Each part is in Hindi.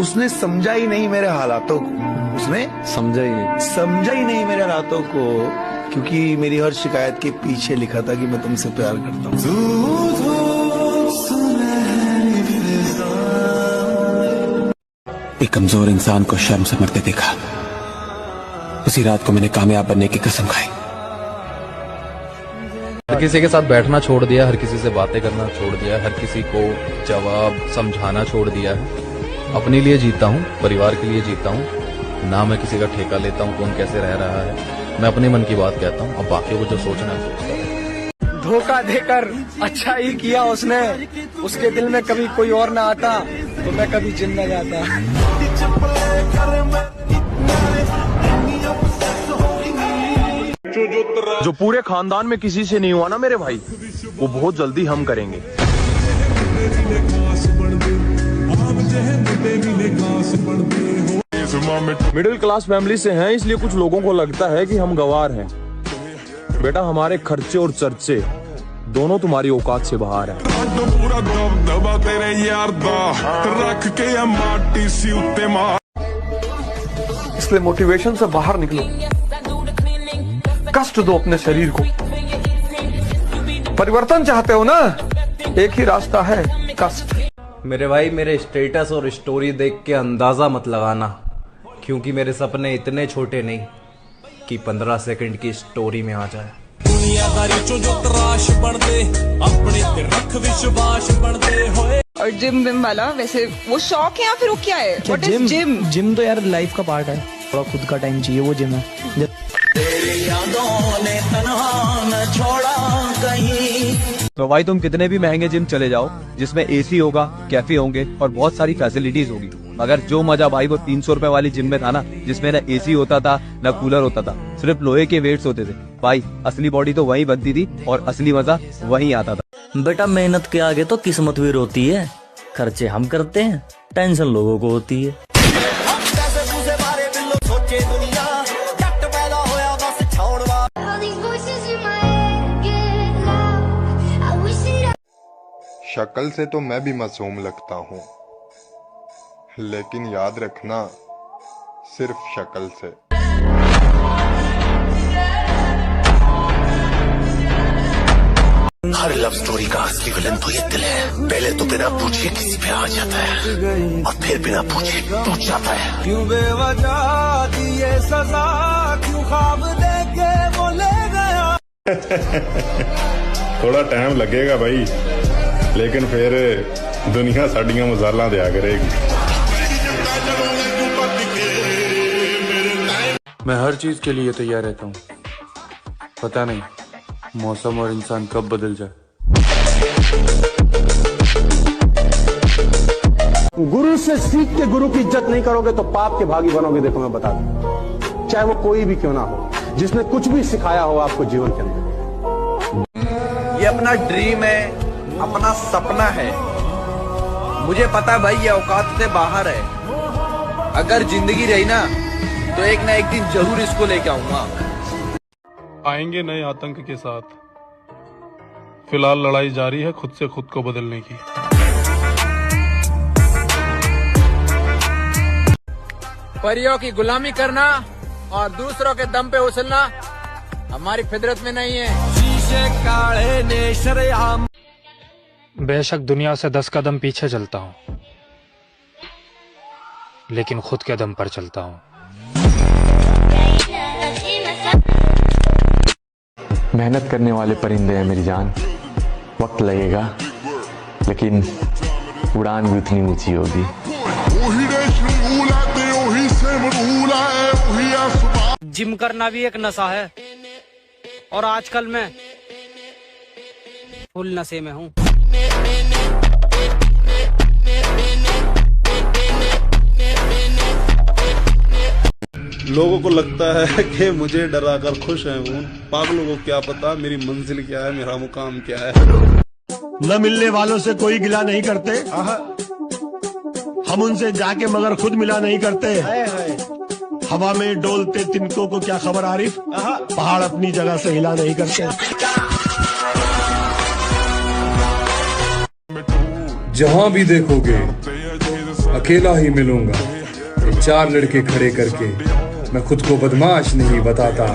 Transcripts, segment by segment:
उसने समझा ही नहीं मेरे हालातों को, उसने समझा ही नहीं मेरे हालातों को, क्योंकि मेरी हर शिकायत के पीछे लिखा था कि मैं तुमसे प्यार करता हूँ। एक कमजोर इंसान को शर्म से मरते देखा, उसी रात को मैंने कामयाब बनने की कसम खाई। हर किसी के साथ बैठना छोड़ दिया, हर किसी से बातें करना छोड़ दिया, हर किसी को जवाब समझाना छोड़ दिया है। अपने लिए जीता हूँ, परिवार के लिए जीता हूँ, ना मैं किसी का ठेका लेता हूँ कौन कैसे रह रहा है। मैं अपने मन की बात कहता हूँ, अब बाकियों को जो सोचना है सोचता है। धोखा देकर अच्छा ही किया उसने, उसके दिल में कभी कोई और ना आता तो मैं कभी जिन न जाता। जो पूरे खानदान में किसी से नहीं हुआ ना मेरे भाई, वो बहुत जल्दी हम करेंगे। मिडिल क्लास फैमिली से हैं, इसलिए कुछ लोगों को लगता है कि हम गवार हैं। बेटा हमारे खर्चे और चर्चे दोनों तुम्हारी औकात से बाहर है। इसलिए मोटिवेशन से बाहर निकलो, कष्ट दो अपने शरीर को। परिवर्तन चाहते हो ना, एक ही रास्ता है, कष्ट। मेरे भाई मेरे स्टेटस और स्टोरी देख के अंदाजा मत लगाना, क्योंकि मेरे सपने इतने छोटे नहीं कि 15 सेकंड की स्टोरी में आ जाए। और जिम विम वाला वैसे वो शौक है या फिर वो क्या है? What is gym? जिम तो यार लाइफ का पार्ट है, थोड़ा खुद का टाइम चाहिए, वो जिम है। तो भाई तुम कितने भी महंगे जिम चले जाओ, जिसमें एसी होगा, कैफे होंगे और बहुत सारी फैसिलिटीज होगी, मगर जो मजा भाई वो 300 रुपए वाली जिम में था ना, जिसमें ना एसी होता था ना कूलर होता था, सिर्फ लोहे के वेट्स होते थे। भाई असली बॉडी तो वहीं बनती थी और असली मजा वहीं आता था। बेटा मेहनत के आगे तो किस्मत भी रोती है, खर्चे हम करते हैं, टेंशन लोगों को होती है। शक्ल से तो मैं भी मासूम लगता हूँ, लेकिन याद रखना सिर्फ शक्ल से। हर लव स्टोरी का असली विलन तो ये दिल है। पहले तो बिना पूछे किसी पे आ जाता है और फिर बिना पूछे टूट जाता है। क्यों बेवजह दिए सजा, क्यों ख्वाब देके वो ले गया। थोड़ा टाइम लगेगा भाई, लेकिन फिर दुनिया साड़ियां मजाला दिया करेगी। मैं हर चीज के लिए तैयार रहता हूँ, पता नहीं मौसम और इंसान कब बदल जाए। गुरु से सीख के गुरु की इज्जत नहीं करोगे तो पाप के भागी बनोगे। देखो मैं बता दूं, चाहे वो कोई भी क्यों ना हो, जिसने कुछ भी सिखाया हो आपको जीवन के अंदर। ये अपना ड्रीम है, अपना सपना है। मुझे पता भाई ये औकात से बाहर है। अगर जिंदगी रही ना तो एक ना एक दिन जरूर इसको लेके आऊंगा। आएंगे नए आतंक के साथ, फिलहाल लड़ाई जारी है खुद से खुद को बदलने की। परियों की गुलामी करना और दूसरों के दम पे उछलना हमारी फितरत में नहीं है। शीशे काले ने शरेआम। बेशक दुनिया से 10 कदम पीछे चलता हूँ, लेकिन खुद के दम पर चलता हूँ। मेहनत करने वाले परिंदे हैं मेरी जान, वक्त लगेगा लेकिन उड़ान भी उतनी ऊंची होगी। जिम करना भी एक नशा है और आजकल मैं फुल नशे में हूँ। लोगों को लगता है कि मुझे डराकर खुश है, उन पागलों को क्या पता मेरी मंजिल क्या है, मेरा मुकाम क्या है। न मिलने वालों से कोई गिला नहीं करते, हम उनसे जाके मगर खुद मिला नहीं करते। हवा में डोलते तिनकों को क्या खबर आरिफ, पहाड़ अपनी जगह से हिला नहीं करते। जहां भी देखोगे अकेला ही मिलूंगा, ये 4 लड़के खड़े करके मैं खुद को बदमाश नहीं बताता।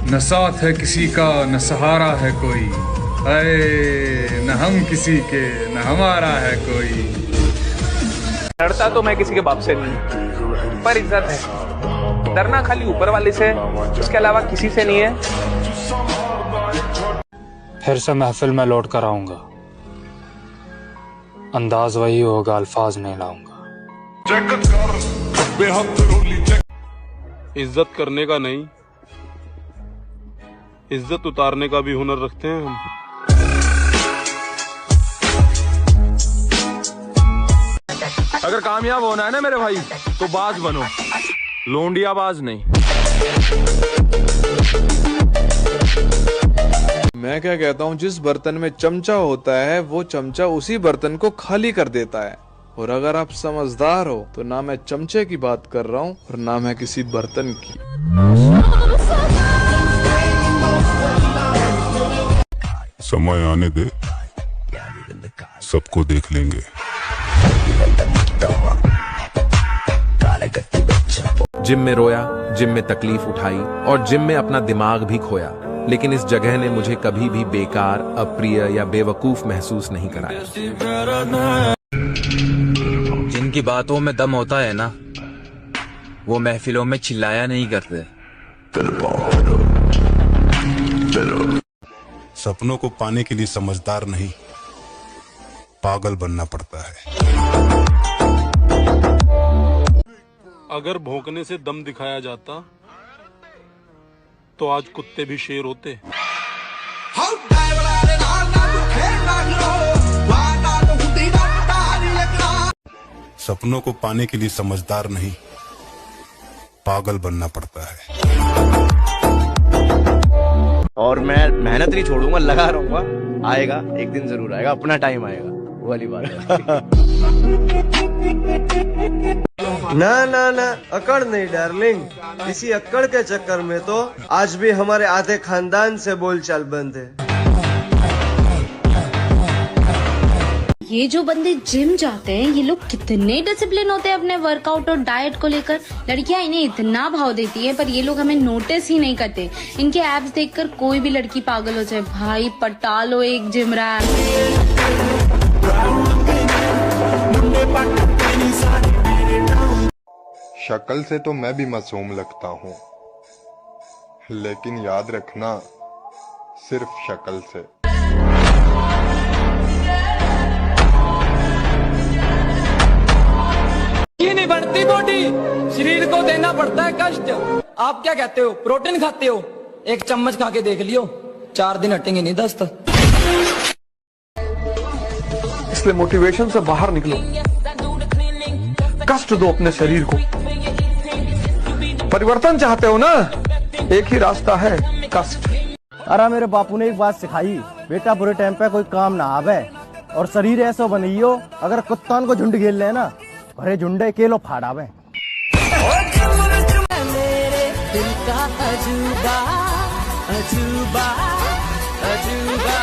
न साथ है किसी का न सहारा है कोई, अरे न हम किसी के न हमारा है कोई। डरता तो मैं किसी के बाप से नहीं, पर इज्जत है। डरना खाली ऊपर वाले से, उसके अलावा किसी से नहीं है। फिर से महफिल में लौट कर आऊंगा, अंदाज वही होगा, अल्फाज नहीं लाऊंगा। इज्जत करने का नहीं, इज्जत उतारने का भी हुनर रखते हैं हम। अगर कामयाब होना है ना मेरे भाई, तो बाज बनो, लोंडिया बाज नहीं। मैं क्या कहता हूँ, जिस बर्तन में चमचा होता है वो चमचा उसी बर्तन को खाली कर देता है। और अगर आप समझदार हो तो ना मैं चमचे की बात कर रहा हूँ और ना मैं किसी बर्तन की। समय आने दे, सबको देख लेंगे। जिम में रोया, जिम में तकलीफ उठाई और जिम में अपना दिमाग भी खोया, लेकिन इस जगह ने मुझे कभी भी बेकार, अप्रिय या बेवकूफ महसूस नहीं कराया। जिनकी बातों में दम होता है ना, वो महफिलों में चिल्लाया नहीं करते। सपनों को पाने के लिए समझदार नहीं, पागल बनना पड़ता है। अगर भौंकने से दम दिखाया जाता तो आज कुत्ते भी शेर होते। सपनों को पाने के लिए समझदार नहीं, पागल बनना पड़ता है। और मैं मेहनत नहीं छोड़ूंगा, लगा रहूंगा। आएगा एक दिन, जरूर आएगा, अपना टाइम आएगा, वो वाली बात है। ना ना ना, अकड़ नहीं डार्लिंग। इसी अकड़ के चक्कर में तो आज भी हमारे आधे खानदान से बोलचाल बंद है। ये जो बंदे जिम जाते हैं, ये लोग कितने डिसिप्लिन होते हैं अपने वर्कआउट और डाइट को लेकर। लड़कियां इन्हें इतना भाव देती है, पर ये लोग हमें नोटिस ही नहीं करते। इनके एब्स देखकर कोई भी लड़की पागल हो जाए। भाई पटा लो एक जिम रैप। शक्ल से तो मैं भी मासूम लगता हूँ, लेकिन याद रखना, सिर्फ शक्ल से। ये नहीं बढ़ती बॉडी, शरीर को देना पड़ता है कष्ट। आप क्या कहते हो, प्रोटीन खाते हो? एक चम्मच खा के देख लियो, 4 दिन हटेंगे नहीं दस्त। इसलिए मोटिवेशन से बाहर निकलो, कष्ट दो अपने शरीर को। परिवर्तन चाहते हो ना, एक ही रास्ता है, कष्ट। अरे मेरे बापू ने एक बात सिखाई, बेटा बुरे टाइम पे कोई काम ना आवे और शरीर ऐसा बनइयो, अगर कुत्तान को झुंड घेर ले ना, भरे झुंडे केलो फाड़ावे। दिल का अजूबा अजूबा अजूबा।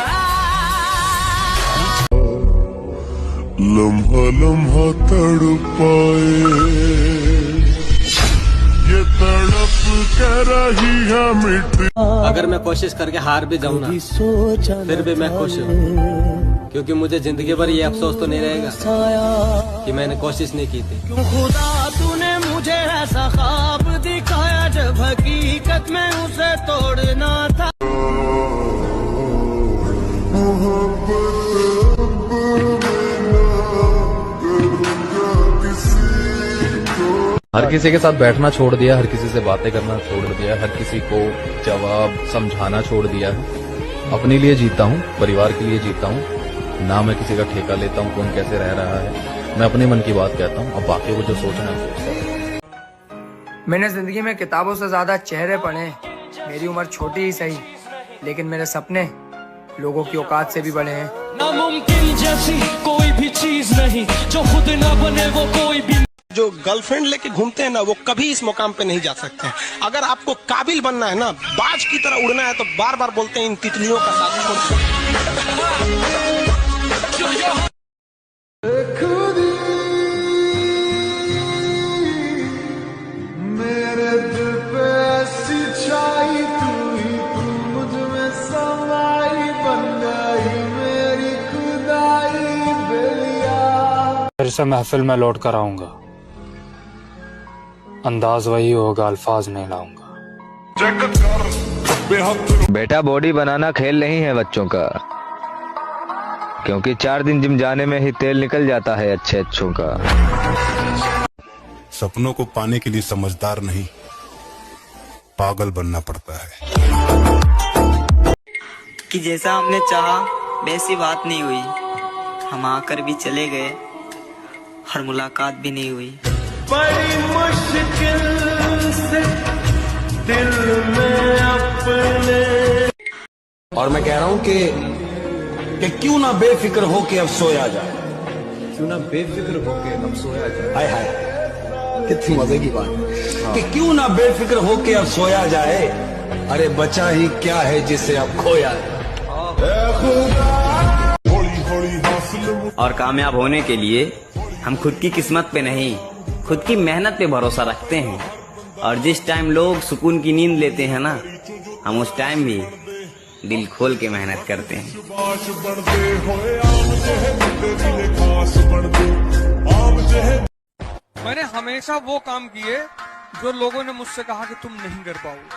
लम्हा लम्हा तड़पाए, ये तड़प कर रही है मिट्टी। अगर मैं कोशिश करके हार भी जाऊँ ना, फिर भी मैं खुश हूँ, क्योंकि मुझे जिंदगी भर ये अफसोस तो नहीं रहेगा कि मैंने कोशिश नहीं की थी। खुदा तूने मुझे ऐसा ख्वाब दिखाया, जब हकीकत में उसे तोड़ना था। हर किसी के साथ बैठना छोड़ दिया, हर किसी से बातें करना छोड़ दिया, हर किसी को जवाब समझाना छोड़ दिया है। अपने लिए जीता हूँ, परिवार के लिए जीता हूँ, ना मैं किसी का ठेका लेता हूँ कौन कैसे रह रहा है। मैं अपने मन की बात कहता हूँ, अब बाकी को जो सोचना है सोचता है। मैंने जिंदगी में किताबों से ज्यादा चेहरे पढ़े। मेरी उम्र छोटी ही सही, लेकिन मेरे सपने लोगों की औकात से भी बड़े हैं। नामुमकिन जैसी कोई भी चीज नहीं, जो खुद ना बने वो कोई भी। जो गर्लफ्रेंड लेके घूमते हैं ना, वो कभी इस मुकाम पे नहीं जा सकते हैं। अगर आपको काबिल बनना है ना, बाज की तरह उड़ना है, तो बार बार बोलते हैं इन तितलियों का साथ छोड़। मेरे दिल पे ऐसी छाई तू ही, तू मुझ में समाई, बन गई मेरी खुदाई बेलिया। फिर से महफिल में लौट कर आऊंगा, अंदाज वही होगा, अल्फाज नहीं लाऊंगा। बेटा बॉडी बनाना खेल नहीं है बच्चों का, क्योंकि 4 दिन जिम जाने में ही तेल निकल जाता है अच्छे अच्छों का। सपनों को पाने के लिए समझदार नहीं, पागल बनना पड़ता है। कि जैसा हमने चाहा वैसी बात नहीं हुई, हम आकर भी चले गए और मुलाकात भी नहीं हुई। बड़ी मुश्किल से दिल में अपने। और मैं कह रहा हूं कि क्यों ना बेफिक्र हो के अब सोया जाए, क्यों ना बेफिक्र हो के अब सोया जाए। हाय हाय, कितनी मजे की बात है कि क्यों ना बेफिक्र हो के अब सोया जाए। अरे बचा ही क्या है जिसे अब खोया है। और कामयाब होने के लिए हम खुद की किस्मत पे नहीं, खुद की मेहनत पे भरोसा रखते हैं। और जिस टाइम लोग सुकून की नींद लेते हैं ना, हम उस टाइम भी दिल खोल के मेहनत करते हैं। मैंने हमेशा वो काम किए जो लोगों ने मुझसे कहा कि तुम नहीं कर पाओगे।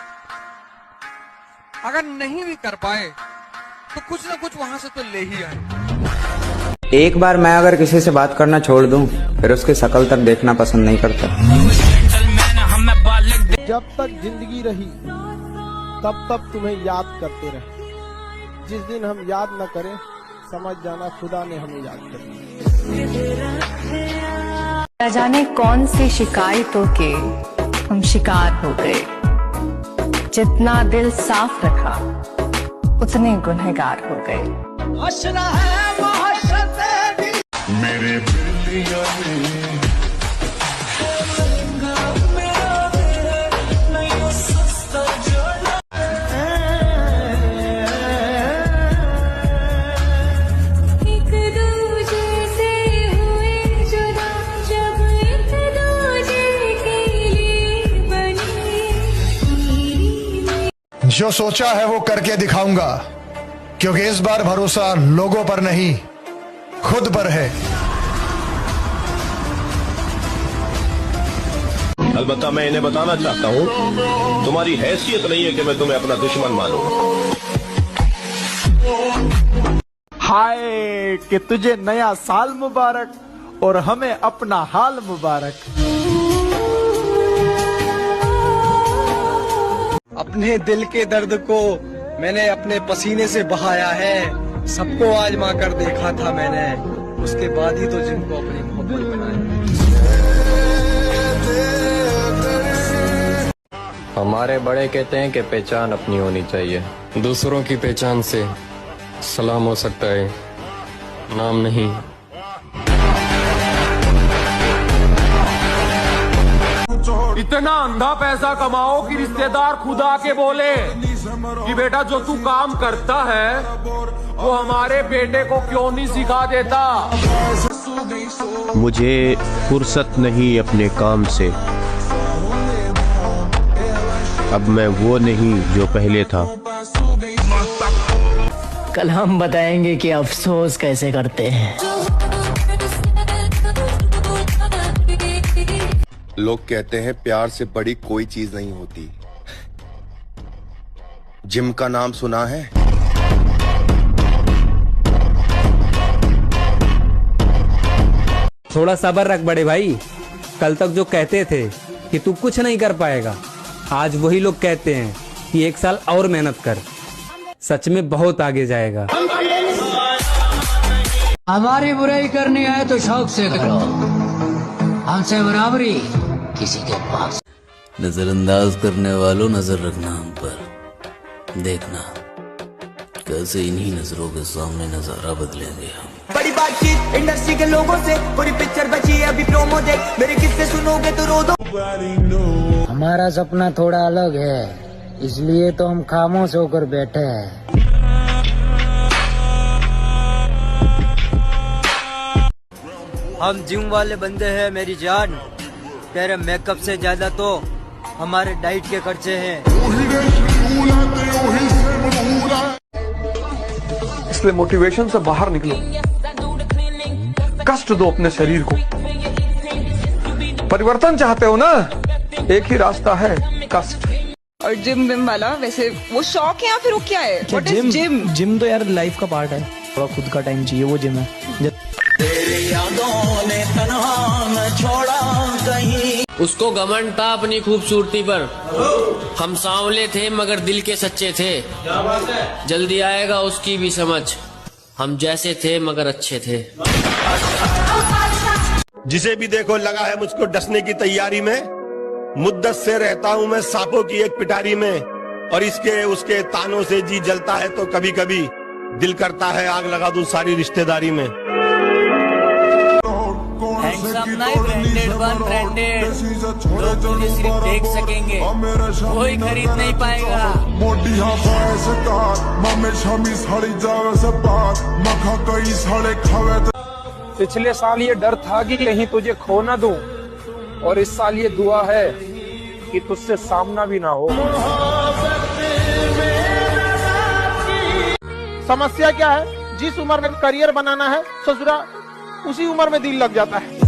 अगर नहीं भी कर पाए तो कुछ ना कुछ वहां से तो ले ही आए। एक बार मैं अगर किसी से बात करना छोड़ दूं, फिर उसकी शक्ल तक देखना पसंद नहीं करता। जब तक जिंदगी रही तब तक तुम्हें याद करते रहे। जिस दिन हम याद न करें, समझ जाना खुदा ने हमें याद कर लिया। न जाने कौन सी शिकायतों के हम शिकार हो गए। जितना दिल साफ रखा उतने गुनहगार हो गए। हश्र है महशर मेरे बिल्लियां जो सोचा है वो करके दिखाऊंगा, क्योंकि इस बार भरोसा लोगों पर नहीं खुद पर है। अलबत्ता मैं इन्हें बताना चाहता हूँ, तुम्हारी हैसियत नहीं है कि मैं तुम्हें अपना दुश्मन मानूं। हाय कि तुझे नया साल मुबारक और हमें अपना हाल मुबारक। अपने दिल के दर्द को मैंने अपने पसीने से बहाया है। सबको आजमा कर देखा था मैंने, उसके बाद ही तो जिनको अपनी मोहब्बत बनाया। हमारे बड़े कहते हैं कि पहचान अपनी होनी चाहिए। दूसरों की पहचान से सलाम हो सकता है, नाम नहीं। इतना अंधा पैसा कमाओ कि रिश्तेदार खुद आके बोले कि बेटा जो तू काम करता है वो हमारे बेटे को क्यों नहीं सिखा देता। मुझे फुर्सत नहीं अपने काम से, अब मैं वो नहीं जो पहले था। कल हम बताएंगे कि अफसोस कैसे करते हैं। लोग कहते हैं प्यार से बड़ी कोई चीज नहीं होती। जिम का नाम सुना है? थोड़ा सब्र रख बड़े भाई। कल तक जो कहते थे कि तू कुछ नहीं कर पाएगा, आज वही लोग कहते हैं कि 1 साल और मेहनत कर, सच में बहुत आगे जाएगा। हमारी बुराई करनी है तो शौक से करो, हमसे बराबरी किसी के पास। नजरअंदाज करने वालों नजर रखना हम पर, देखना कैसे इन्हीं नजरों के सामने नजारा बदलेंगे हम। बड़ी बातचीत इंडस्ट्री के लोगों से, पूरी पिक्चर बची है अभी प्रोमो देख, मेरे किस्से सुनोगे तो रो दो। हमारा सपना थोड़ा अलग है, इसलिए तो हम खामोश होकर बैठे हैं। हम जिम वाले बंदे हैं मेरी जान, तेरे मेकअप से ज्यादा तो हमारे डाइट के खर्चे हैं। इसलिए मोटिवेशन से बाहर निकलो, कष्ट दो अपने शरीर को। परिवर्तन चाहते हो ना, एक ही रास्ता है, कष्ट। और जिम विम वाला वैसे वो शौक है या फिर वो क्या है? What is gym? जिम तो यार लाइफ का पार्ट है, थोड़ा खुद का टाइम चाहिए, वो जिम है। उसको घमंड था अपनी खूबसूरती पर, हम सांवले थे मगर दिल के सच्चे थे। जल्दी आएगा उसकी भी समझ, हम जैसे थे मगर अच्छे थे। जिसे भी देखो लगा है मुझको डसने की तैयारी में, मुद्दत से रहता हूँ मैं सांपों की एक पिटारी में, और इसके उसके तानों से जी जलता है तो कभी कभी दिल करता है आग लगा दूं सारी रिश्तेदारी में। लोग तुझे सिर्फ देख सकेंगे, कोई खरीद नहीं पाएगा। पिछले साल ये डर था कि कहीं तुझे खो ना दूं, और इस साल ये दुआ है कि तुझसे सामना भी ना हो। समस्या क्या है? जिस उम्र में करियर बनाना है ससुरा, उसी उम्र में दिल लग जाता है।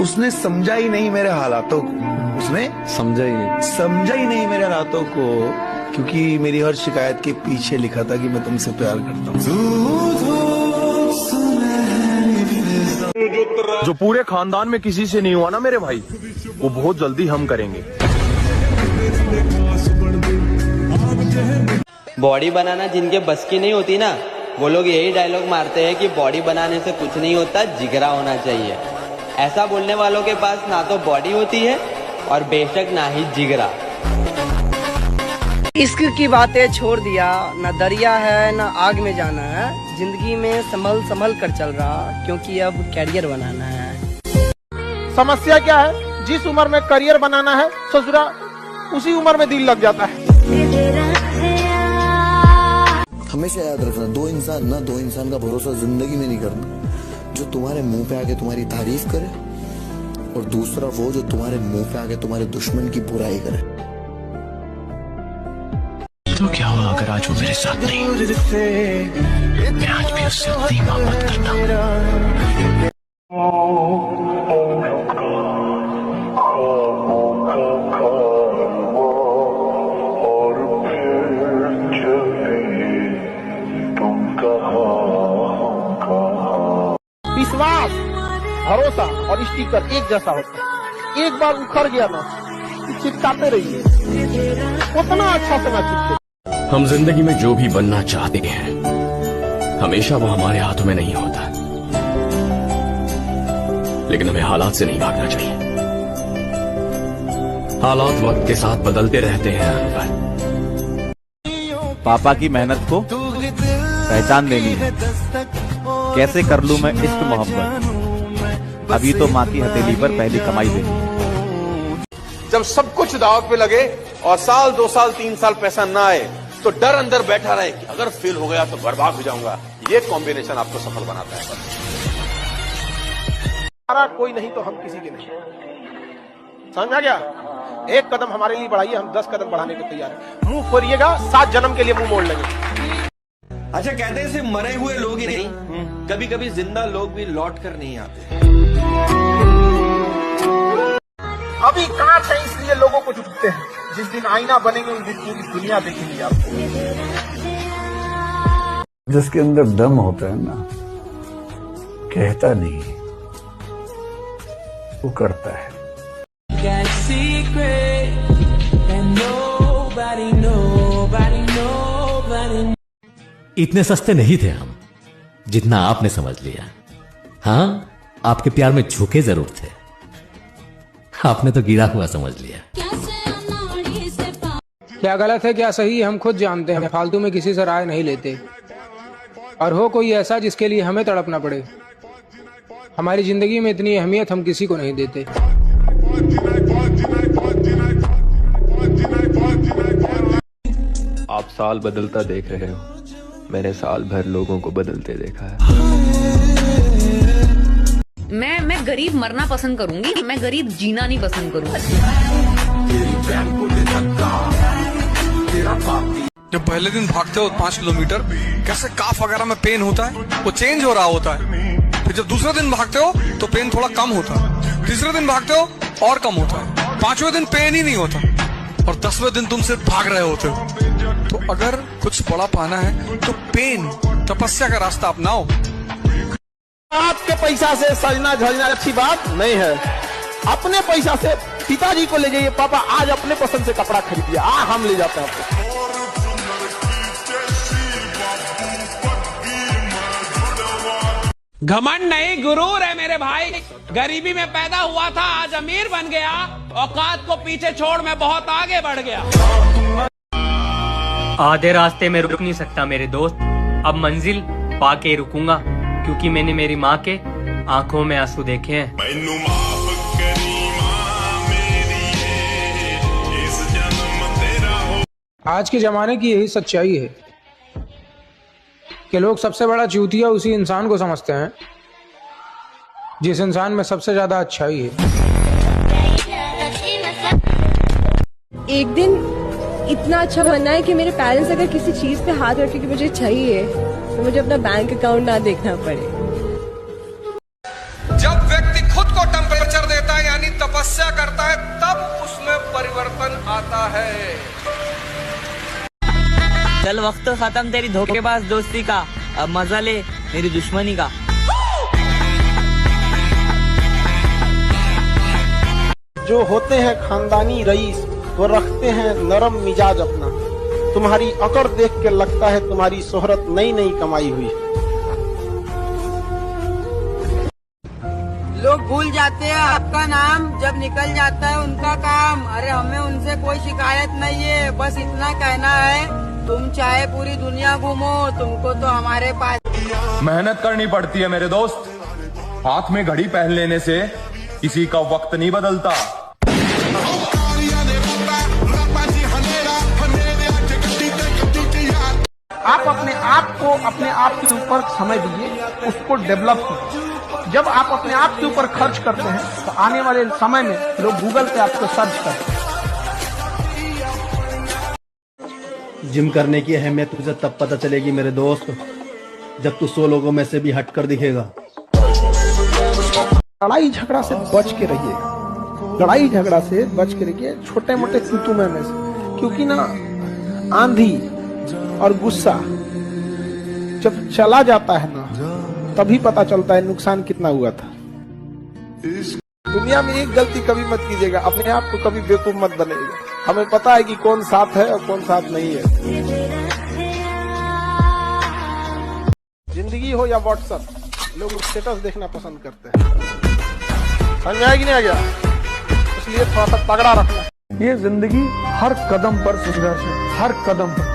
उसने समझा ही नहीं मेरे हालातों को, उसने समझा ही नहीं मेरे हालातों को, क्योंकि मेरी हर शिकायत के पीछे लिखा था कि मैं तुमसे प्यार करता हूँ। जो पूरे खानदान में किसी से नहीं हुआ ना मेरे भाई, वो बहुत जल्दी हम करेंगे। बॉडी बनाना जिनके बस की नहीं होती ना, वो लोग यही डायलॉग मारते हैं कि बॉडी बनाने से कुछ नहीं होता, जिगरा होना चाहिए। ऐसा बोलने वालों के पास ना तो बॉडी होती है और बेशक ना ही जिगरा। इश्क की बातें छोड़ दिया, ना दरिया है ना आग में जाना है, जिंदगी में संभल कर चल रहा, क्योंकि अब कैरियर बनाना है। समस्या क्या है? जिस उम्र में करियर बनाना है ससुरा, उसी उम्र में दिल लग जाता है। हमेशा याद रखना, दो इंसान का भरोसा जिंदगी में नहीं करना। जो तुम्हारे मुंह पे आके तुम्हारी तारीफ करे, और दूसरा वो जो तुम्हारे मुंह पे आके तुम्हारे दुश्मन की बुराई करे। तो क्या हुआ अगर आज वो मेरे साथ नहीं? मैं आज भी उससे उतनी मोहब्बत करता हूँ। विश्वास, भरोसा और स्टिकर एक जैसा होता है। एक बार उखड़ गया ना, चिपकाते रहिए, उतना अच्छा से ना चिपके। हम जिंदगी में जो भी बनना चाहते हैं, हमेशा वो हमारे हाथों में नहीं होता, लेकिन हमें हालात से नहीं भागना चाहिए। हालात वक्त के साथ बदलते रहते हैं। पापा की मेहनत को पहचान देनी है। कैसे कर लूं मैं इश्क मोहब्बत, अभी तो माँ की हथेली पर पहली कमाई देनी है। जब सब कुछ दाव पे लगे और साल 2 साल 3 साल पैसा ना आए, तो डर अंदर बैठा रहे कि अगर फेल हो गया तो बर्बाद हो जाऊंगा। ये कॉम्बिनेशन आपको सफल बनाता है। हमारा कोई नहीं तो हम किसी के नहीं। समझा गया? एक कदम हमारे लिए बढ़ाइए, हम 10 कदम बढ़ाने को तैयार हैं। मुंह फोड़िएगा, 7 जन्म के लिए मुंह मोड़ लेंगे। अच्छा, कहते हैं सिर्फ मरे हुए लोग ही नहीं, कभी कभी जिंदा लोग भी लौट कर नहीं आते। अभी कांच है इसलिए लोगों को झुकते हैं, जिस दिन आईना बनेंगे उस दिन पूरी दुनिया देखेगी आपको। जिसके अंदर दम होता है ना, कहता नहीं, वो करता है। इतने सस्ते नहीं थे हम, जितना आपने समझ लिया। हाँ, आपके प्यार में झुके जरूर थे। आपने तो गिरा हुआ समझ लिया। क्या गलत है क्या सही हम खुद जानते हैं। फालतू में किसी से राय नहीं लेते। और हो कोई ऐसा जिसके लिए हमें तड़पना पड़े। हमारी जिंदगी में इतनी अहमियत हम किसी को नहीं देते। आप साल बदलता देख रहे हो, मैंने साल भर लोगों को बदलते देखा है। मैं गरीब मरना पसंद करूंगी, मैं गरीब जीना नहीं पसंद करूंगी। जब पहले दिन भागते हो 5 किलोमीटर, कैसे काफ वगैरह में पेन होता है, वो चेंज हो रहा होता है। फिर जब दूसरे दिन भागते हो तो पेन थोड़ा कम होता है, तीसरे दिन भागते हो और कम होता है, 5वें दिन पेन ही नहीं होता और 10वें दिन तुम सिर्फ भाग रहे होते हो। तो अगर कुछ बड़ा पाना है तो पेन, तपस्या का रास्ता अपनाओ। आपके पैसा से सजना धजना अच्छी बात नहीं है। अपने पैसा से पिताजी को ले जाइए, पापा आज अपने पसंद से कपड़ा खरीदिए, हम ले जाते हैं आपको। घमंड नहीं गुरूर है मेरे भाई। गरीबी में पैदा हुआ था, आज अमीर बन गया। औकात को पीछे छोड़ मैं बहुत आगे बढ़ गया। आधे रास्ते में रुक नहीं सकता मेरे दोस्त, अब मंजिल पाके रुकूंगा, क्योंकि मैंने मेरी माँ के आंखों में आंसू देखे हैं। आज के जमाने की यही सच्चाई है कि लोग सबसे बड़ा चूतिया उसी इंसान को समझते हैं जिस इंसान में सबसे ज्यादा अच्छाई है। एक दिन इतना अच्छा बनना है कि मेरे पेरेंट्स अगर किसी चीज पे हाथ रखे कि मुझे चाहिए तो मुझे अपना बैंक अकाउंट ना देखना पड़े। जब व्यक्ति खुद को टेम्परेचर देता है यानी तपस्या करता है, तब उसमें परिवर्तन आता है। चल वक्त खत्म तेरी धोखेबाज दोस्ती का, अब मजा ले मेरी दुश्मनी का। जो होते हैं खानदानी रईस वो रखते हैं नरम मिजाज अपना। तुम्हारी अकड़ देख के लगता है तुम्हारी शोहरत नई नई कमाई हुई। लोग भूल जाते हैं आपका नाम, जब निकल जाता है उनका काम। अरे हमें उनसे कोई शिकायत नहीं है, बस इतना कहना है तुम चाहे पूरी दुनिया घूमो, तुमको तो हमारे पास। मेहनत करनी पड़ती है मेरे दोस्त, हाथ में घड़ी पहन लेने से किसी का वक्त नहीं बदलता। आप अपने आप के ऊपर समय दीजिए, उसको डेवलप कीजिए। जब आप अपने आप के ऊपर खर्च करते हैं तो आने वाले समय में लोग गूगल पे आपको सर्च करते हैं। जिम करने की अहमियत तुझे तब पता चलेगी मेरे दोस्त, जब तू 100 लोगों में से भी हटकर दिखेगा। लड़ाई झगड़ा से बच के रहिए, लड़ाई झगड़ा से बच के रहिए, छोटे मोटे तुतुमे में से। क्योंकि ना आंधी और गुस्सा जब चला जाता है ना, तभी पता चलता है नुकसान कितना हुआ था। दुनिया में एक गलती कभी मत कीजिएगा, अपने आप को कभी बेवकूफ मत बनेगा। हमें पता है कि कौन साथ है और कौन साथ नहीं है। जिंदगी हो या व्हाट्सएप, लोग स्टेटस देखना पसंद करते हैं। समझ में आया कि नहीं आ गया? इसलिए थोड़ा सा तगड़ा रखना। ये जिंदगी हर कदम पर संघर्ष है, हर कदम पर।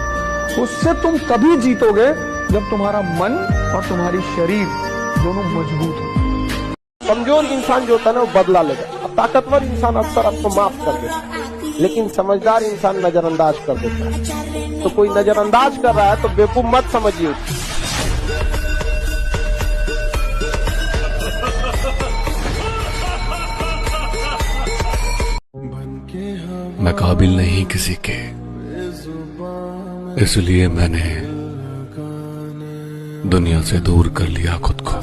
उससे तुम तभी जीतोगे जब तुम्हारा मन और तुम्हारी शरीर दोनों मजबूत हो। कमजोर इंसान जो होता है ना वो बदला लेगा, और ताकतवर इंसान अक्सर आपको माफ कर देता है, लेकिन समझदार इंसान नजरअंदाज कर देता है। तो कोई नजरअंदाज कर रहा है तो बेवकूफ मत समझिए। मैं काबिल नहीं किसी के, इसलिए मैंने दुनिया से दूर कर लिया खुद को।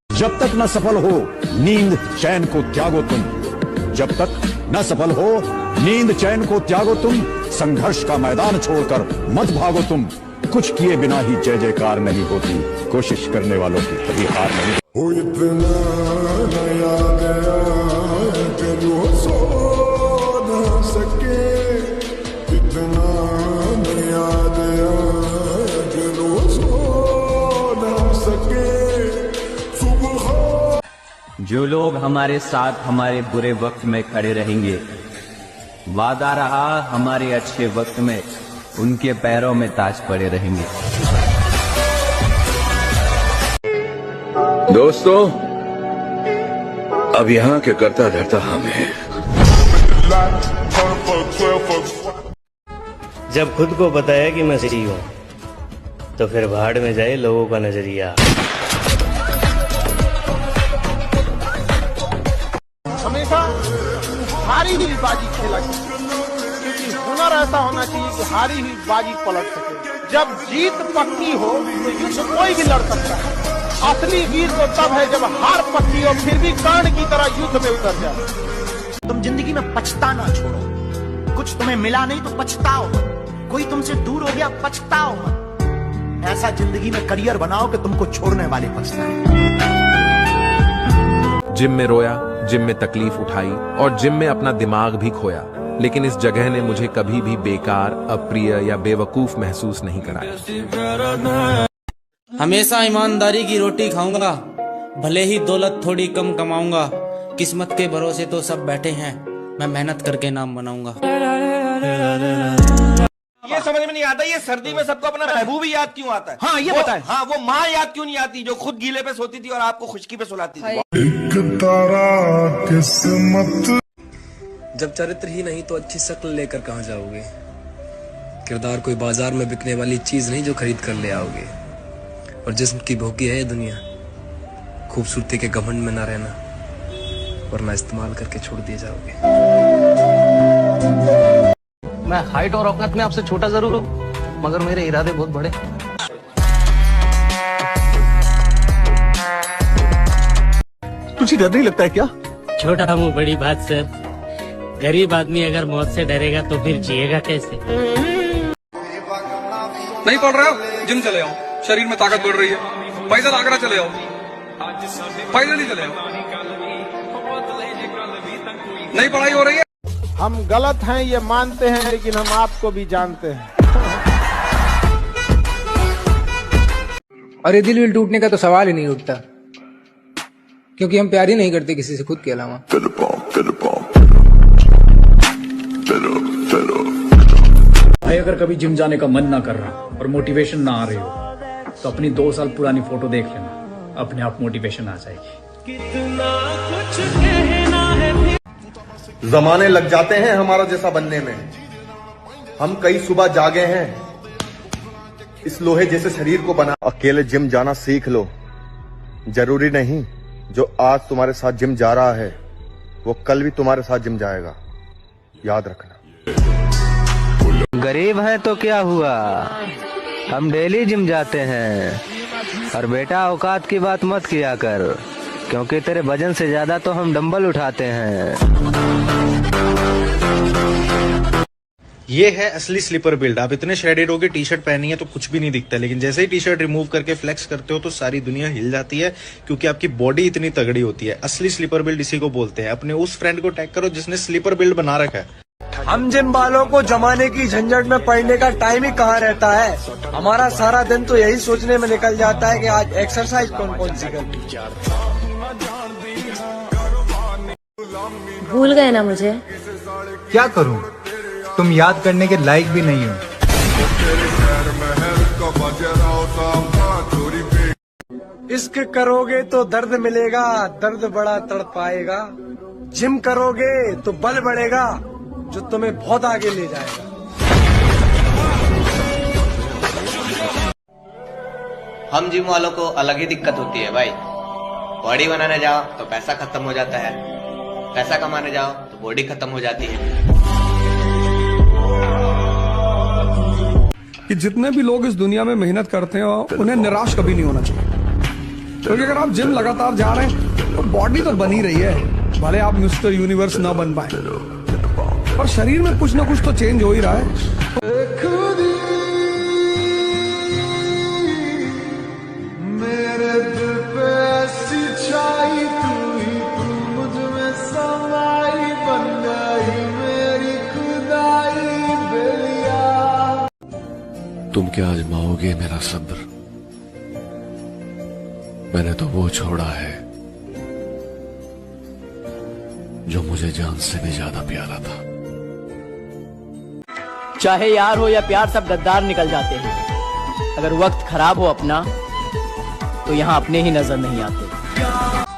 जब तक न सफल हो नींद चैन को त्यागो तुम, जब तक न सफल हो नींद चैन को त्यागो तुम, संघर्ष का मैदान छोड़कर मत भागो तुम। कुछ किए बिना ही जय जयकार नहीं होती, कोशिश करने वालों की कभी हार नहीं। हो इतना नया गया कि जो सो न सके, इतना नया गया कि जो सो न सके। जो लोग हमारे साथ हमारे बुरे वक्त में खड़े रहेंगे, वादा रहा हमारे अच्छे वक्त में उनके पैरों में ताज पड़े रहेंगे। दोस्तों, अब यहाँ के करता धरता हम हैं। जब खुद को पता है कि मैं सही हूँ, तो फिर भाड़ में जाए लोगों का नजरिया। हमेशा हारी हुई बाजी खेला क्योंकि हुनर ऐसा होना चाहिए कि हारी हुई बाजी पलट सके। जब जीत पक्की हो तो युद्ध कोई भी लड़ सकता है। असली वीर तो तब है जब हार पक्की हो फिर भी कर्ण की तरह युद्ध में उतर जाए। तुम जिंदगी में पछताना छोड़ो। कुछ तुम्हें मिला नहीं तो पछताओ मत। कोई तुमसे दूर हो गया, पछताओ मत। ऐसा जिंदगी में करियर बनाओ कि तुमको छोड़ने वाले पछताएं। जिम में रोया, जिम में तकलीफ उठाई और जिम में अपना दिमाग भी खोया, लेकिन इस जगह ने मुझे कभी भी बेकार, अप्रिय या बेवकूफ महसूस नहीं कराया। हमेशा ईमानदारी की रोटी खाऊंगा, भले ही दौलत थोड़ी कम कमाऊंगा। किस्मत के भरोसे तो सब बैठे हैं, मैं मेहनत करके नाम बनाऊंगा। ये समझ में नहीं आता, ये सर्दी में सबको अपना महबूब याद क्यों आता है? हाँ, ये बताएं। हाँ, वो माँ याद क्यों नहीं आती जो खुद गीले पे सोती थी और आपको खुशकी पे सुलाती थी? एक तारा किस्मत। जब चरित्र ही नहीं तो अच्छी शक्ल लेकर कहाँ जाओगे? किरदार कोई बाजार में बिकने वाली चीज नहीं जो खरीद कर ले आओगे। और जिस्म की भोगी है ये दुनिया, खूबसूरती के घमंड में ना रहना, वरना इस्तेमाल करके छोड़ दिए जाओगे। मैं हाइट और औकात में आपसे छोटा जरूर हूँ, मगर मेरे इरादे बहुत बड़े। तुझे डर नहीं लगता है क्या? छोटा मुंह बड़ी बात सर। गरीब आदमी अगर मौत से डरेगा तो फिर जिएगा कैसे? नहीं पढ़ रहे हो? जिम चले आओ, शरीर में ताकत बढ़ रही है। पैदल आगरा चले आओ, पैदल ही चले आओ। नहीं पढ़ाई हो रही है? हम गलत हैं ये मानते हैं, लेकिन हम आपको भी जानते हैं। और ये दिल विल टूटने का तो सवाल ही नहीं उठता, क्योंकि हम प्यार ही नहीं करते किसी से खुद के अलावा। भाई, अगर कभी जिम जाने का मन ना कर रहा और मोटिवेशन ना आ रही हो, तो अपनी 2 साल पुरानी फोटो देख लेना, अपने आप मोटिवेशन आ जाएगी। कितना कुछ कहना है। जमाने लग जाते हैं हमारा जैसा बनने में। हम कई सुबह जागे हैं इस लोहे जैसे शरीर को बना। अकेले जिम जाना सीख लो। जरूरी नहीं जो आज तुम्हारे साथ जिम जा रहा है वो कल भी तुम्हारे साथ जिम जाएगा, याद रखना। गरीब है तो क्या हुआ, हम डेली जिम जाते हैं। और बेटा, औकात की बात मत किया कर, क्योंकि तेरे वजन से ज्यादा तो हम डंबल उठाते हैं। ये है असली स्लीपर बिल्ड। आप इतने श्रेडेड हो के टी शर्ट पहनी है तो कुछ भी नहीं दिखता, लेकिन जैसे ही टी शर्ट रिमूव करके फ्लेक्स करते हो तो सारी दुनिया हिल जाती है, क्योंकि आपकी बॉडी इतनी तगड़ी होती है। असली स्लीपर बिल्ड इसी को बोलते हैं। अपने उस फ्रेंड को टैग करो जिसने स्लीपर बिल्ड बना रखा है। हम जिम वालों को जमाने की झंझट में पड़ने का टाइम ही कहाँ रहता है। हमारा सारा दिन तो यही सोचने में निकल जाता है कि आज एक्सरसाइज कौन कौन सी करनी। भूल गए ना मुझे? क्या करूं, तुम याद करने के लायक भी नहीं हो। इश्क करोगे तो दर्द मिलेगा, दर्द बड़ा तड़पाएगा। जिम करोगे तो बल बढ़ेगा, जो तुम्हें बहुत आगे ले जाएगा। हम जिम वालों को अलग ही दिक्कत होती है भाई। बॉडी बनाने जाओ तो पैसा खत्म हो जाता है, पैसा कमाने जाओ तो बॉडी खत्म हो जाती है। कि जितने भी लोग इस दुनिया में मेहनत करते हैं उन्हें निराश कभी नहीं होना चाहिए, क्योंकि अगर आप जिम लगातार जा रहे हैं तो बॉडी तो बनी रही है। भले आप मिस्टर यूनिवर्स ना बन पाए, पर शरीर में कुछ ना कुछ तो चेंज हो ही रहा है। मेरे दिल पे ऐसी छाई तू ही, तू मुझ में समाई बन गई मेरी खुदाई बेलिया। तुम क्या आजमाओगे मेरा सब्र? मैंने तो वो छोड़ा है जो मुझे जान से भी ज्यादा प्यारा था। चाहे यार हो या प्यार, सब गद्दार निकल जाते हैं। अगर वक्त खराब हो अपना तो यहाँ अपने ही नजर नहीं आते।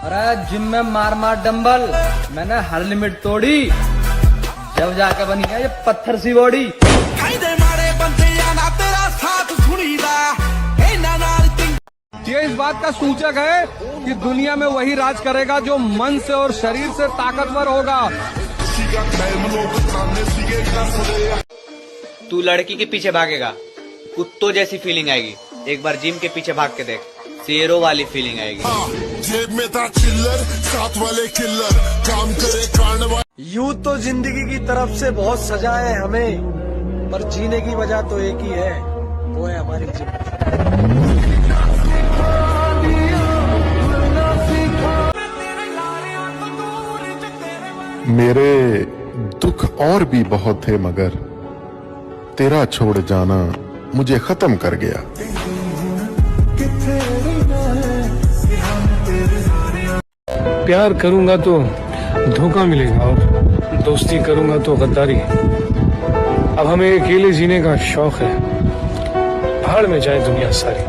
अरे जिम में मार मार डंबल, मैंने हर लिमिट तोड़ी, जब जाके बनी है ये पत्थर सी बॉडी। ये इस बात का सूचक है कि दुनिया में वही राज करेगा जो मन से और शरीर से ताकतवर होगा। तू लड़की के पीछे भागेगा, कुत्तों जैसी फीलिंग आएगी। एक बार जिम के पीछे भाग के देख, शेरों वाली फीलिंग आएगी। जेब में था चिल्लर, साथ वाले किल्लर, काम करे कांड। यूं तो जिंदगी की तरफ से बहुत सजा है हमें, पर जीने की वजह तो एक ही है, वो है हमारी जिम। मेरे दुख और भी बहुत थे, मगर तेरा छोड़ जाना मुझे खत्म कर गया। प्यार करूंगा तो धोखा मिलेगा और दोस्ती करूंगा तो गद्दारी। अब हमें अकेले जीने का शौक है, भाड़ में जाए दुनिया सारी।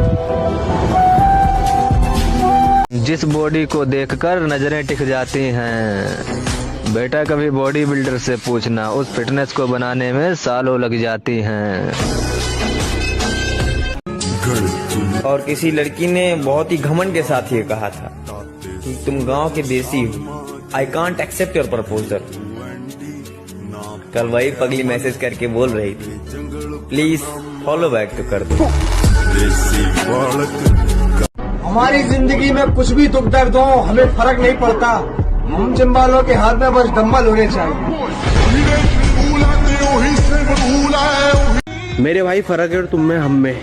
जिस बॉडी को देखकर नजरें टिक जाती हैं, बेटा कभी बॉडी बिल्डर से पूछना, उस फिटनेस को बनाने में सालों लग जाती हैं। और किसी लड़की ने बहुत ही घमंड के साथ ये कहा था कि तुम गांव के देसी हो, I can't accept your proposal. कल वही पगली मैसेज करके बोल रही थी, प्लीज फॉलो बैक तो कर दो। हमारी जिंदगी में कुछ भी दुख दर्द हो, हमें फर्क नहीं पड़ता। हम जिम वालों के हाथ में बस डंबल होने चाहिए। मेरे भाई फर्क है तुम में हम में।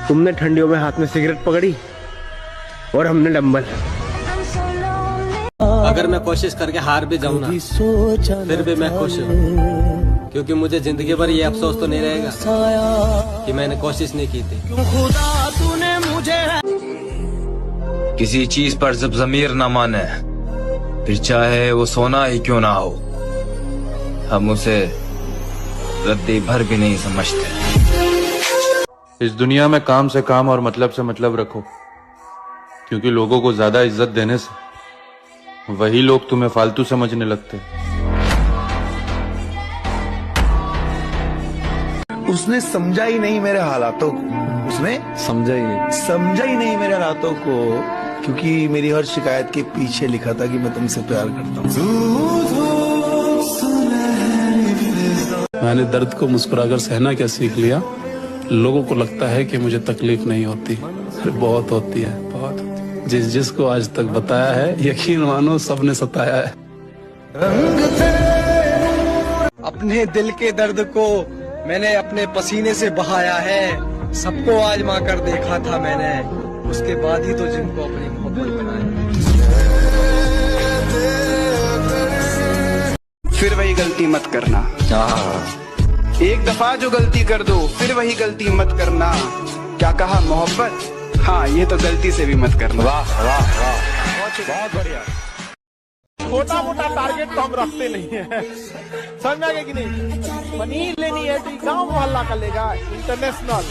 तुमने ठंडियों में हाथ में सिगरेट पकड़ी और हमने डंबल। अगर मैं कोशिश करके हार भी जाऊं ना, फिर भी मैं खुश हूँ, क्योंकि मुझे जिंदगी भर ये अफसोस तो नहीं रहेगा कि मैंने कोशिश नहीं की थी। किसी चीज पर जब ज़मीर न माने, फिर चाहे वो सोना ही क्यों ना हो, हम उसे रद्दी भर भी नहीं समझते। इस दुनिया में काम से काम और मतलब से मतलब रखो, क्योंकि लोगों को ज्यादा इज्जत देने से वही लोग तुम्हें फालतू समझने लगते। उसने समझा ही नहीं मेरे हालातों को, उसने समझा ही नहीं मेरे हालातों को, क्योंकि मेरी हर शिकायत के पीछे लिखा था कि मैं तुमसे प्यार करता हूँ। मैंने दर्द को मुस्कुराकर सहना क्या सीख लिया। लोगों को लगता है कि मुझे तकलीफ नहीं होती, बहुत होती है, बहुत होती है। जिसको आज तक बताया है, यकीन मानो सबने सताया है। अपने दिल के दर्द को मैंने अपने पसीने से बहाया है। सबको आजमा कर देखा था मैंने, उसके बाद ही तो जिनको अपनी मोहब्बत बनाया। फिर वही गलती मत करना। एक दफा जो गलती कर दो, फिर वही गलती मत करना। क्या कहा मोहब्बत? हाँ, ये तो गलती से भी मत करना। वाह वाह वाह, बहुत बढ़िया। छोटा मोटा टारगेट तो हम रखते नहीं है, समझ में आ गया कि नहीं? मनी लेनी है तो गांव मोहल्ला का लेगा, इंटरनेशनल।